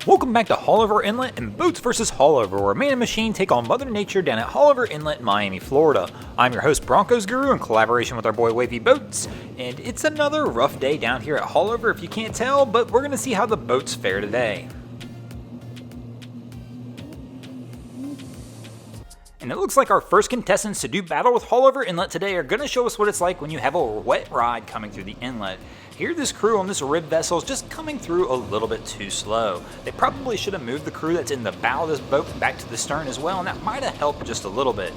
Welcome back to Haulover Inlet and Boats vs. Haulover, where man and machine take on Mother Nature down at Haulover Inlet in Miami, Florida. I'm your host, Broncos Guru, in collaboration with our boy Wavy Boats, and it's another rough day down here at Haulover if you can't tell, but we're going to see how the boats fare today. And it looks like our first contestants to do battle with Haulover Inlet today are going to show us what it's like when you have a wet ride coming through the inlet. Here, this crew on this ribbed vessel is just coming through a little bit too slow. They probably should have moved the crew that's in the bow of this boat back to the stern as well, and that might have helped just a little bit.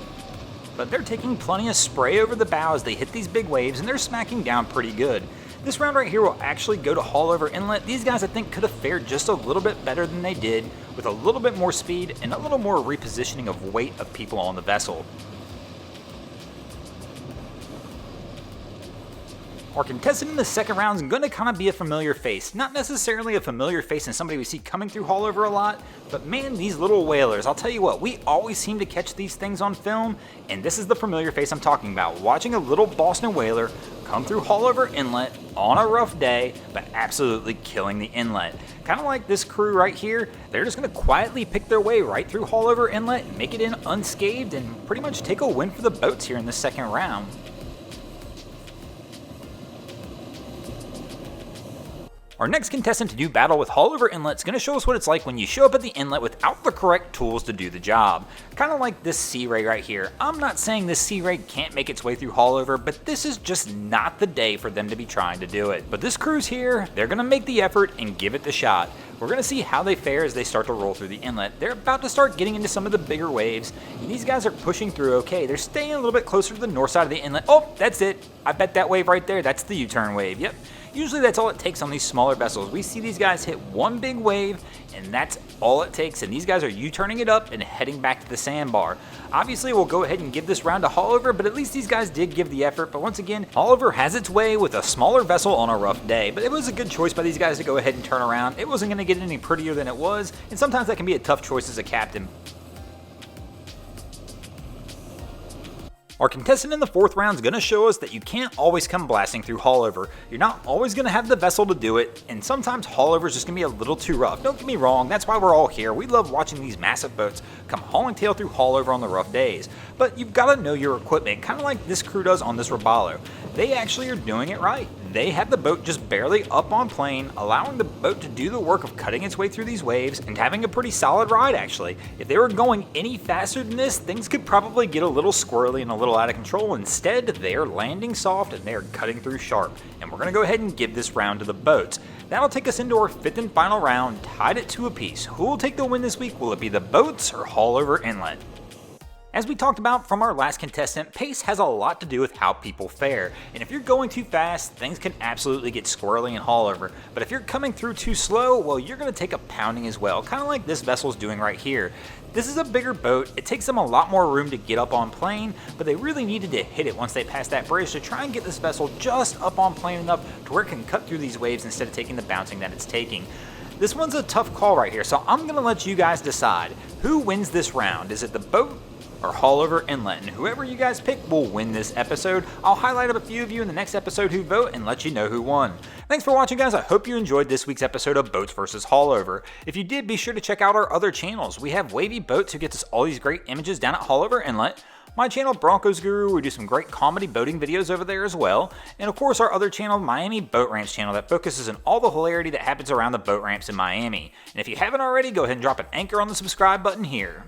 But they're taking plenty of spray over the bow as they hit these big waves, and they're smacking down pretty good. This round right here will actually go to Haulover Inlet. These guys, I think, could have fared just a little bit better than they did, with a little bit more speed and a little more repositioning of weight of people on the vessel. Our contestant in the second round is going to kind of be a familiar face. Not necessarily a familiar face and somebody we see coming through Haulover a lot, but man, these little whalers, I'll tell you what, we always seem to catch these things on film, and this is the familiar face I'm talking about. Watching a little Boston whaler come through Haulover Inlet on a rough day, but absolutely killing the inlet. Kind of like this crew right here, they're just going to quietly pick their way right through Haulover Inlet and make it in unscathed and pretty much take a win for the boats here in the second round. Our next contestant to do battle with Haulover Inlet is going to show us what it's like when you show up at the inlet without the correct tools to do the job. Kind of like this Sea Ray right here. I'm not saying this Sea Ray can't make its way through Haulover, but this is just not the day for them to be trying to do it. But this crew's here, they're going to make the effort and give it the shot. We're going to see how they fare as they start to roll through the inlet. They're about to start getting into some of the bigger waves, and these guys are pushing through okay. They're staying a little bit closer to the north side of the inlet. Oh, that's it. I bet that wave right there, that's the U-turn wave. Yep. Usually that's all it takes on these smaller vessels. We see these guys hit one big wave, and that's all it takes, and these guys are U-turning it up and heading back to the sandbar. Obviously, we'll go ahead and give this round to Haulover, but at least these guys did give the effort. But once again, Haulover has its way with a smaller vessel on a rough day, but it was a good choice by these guys to go ahead and turn around. It wasn't going to get any prettier than it was, and sometimes that can be a tough choice as a captain. Our contestant in the fourth round is going to show us that you can't always come blasting through Haulover. You're not always going to have the vessel to do it, and sometimes Haulover is just going to be a little too rough. Don't get me wrong, that's why we're all here. We love watching these massive boats come hauling tail through Haulover on the rough days. But you've got to know your equipment, kind of like this crew does on this Robalo. They actually are doing it right. They have the boat just barely up on plane, allowing the boat to do the work of cutting its way through these waves and having a pretty solid ride actually. If they were going any faster than this, things could probably get a little squirrely and a little out of control. Instead, they're landing soft and they're cutting through sharp. And we're going to go ahead and give this round to the boats. That'll take us into our fifth and final round, tied at 2 apiece. Who will take the win this week? Will it be the boats or Haulover Inlet? As we talked about from our last contestant, pace has a lot to do with how people fare, and if you're going too fast, things can absolutely get squirrely and Haulover, but if you're coming through too slow, well, you're going to take a pounding as well, kind of like this vessel's doing right here. This is a bigger boat, it takes them a lot more room to get up on plane, but they really needed to hit it once they passed that bridge to try and get this vessel just up on plane enough to where it can cut through these waves instead of taking the bouncing that it's taking. This one's a tough call right here, so I'm going to let you guys decide. Who wins this round? Is it the boat or Haulover Inlet? And whoever you guys pick will win this episode. I'll highlight up a few of you in the next episode who vote and let you know who won. Thanks for watching, guys. I hope you enjoyed this week's episode of Boats vs. Haulover. If you did, be sure to check out our other channels. We have Wavy Boats, who gets us all these great images down at Haulover Inlet. My channel, Broncos Guru, we do some great comedy boating videos over there as well. And of course, our other channel, Miami Boat Ramps channel, that focuses on all the hilarity that happens around the boat ramps in Miami. And if you haven't already, go ahead and drop an anchor on the subscribe button here.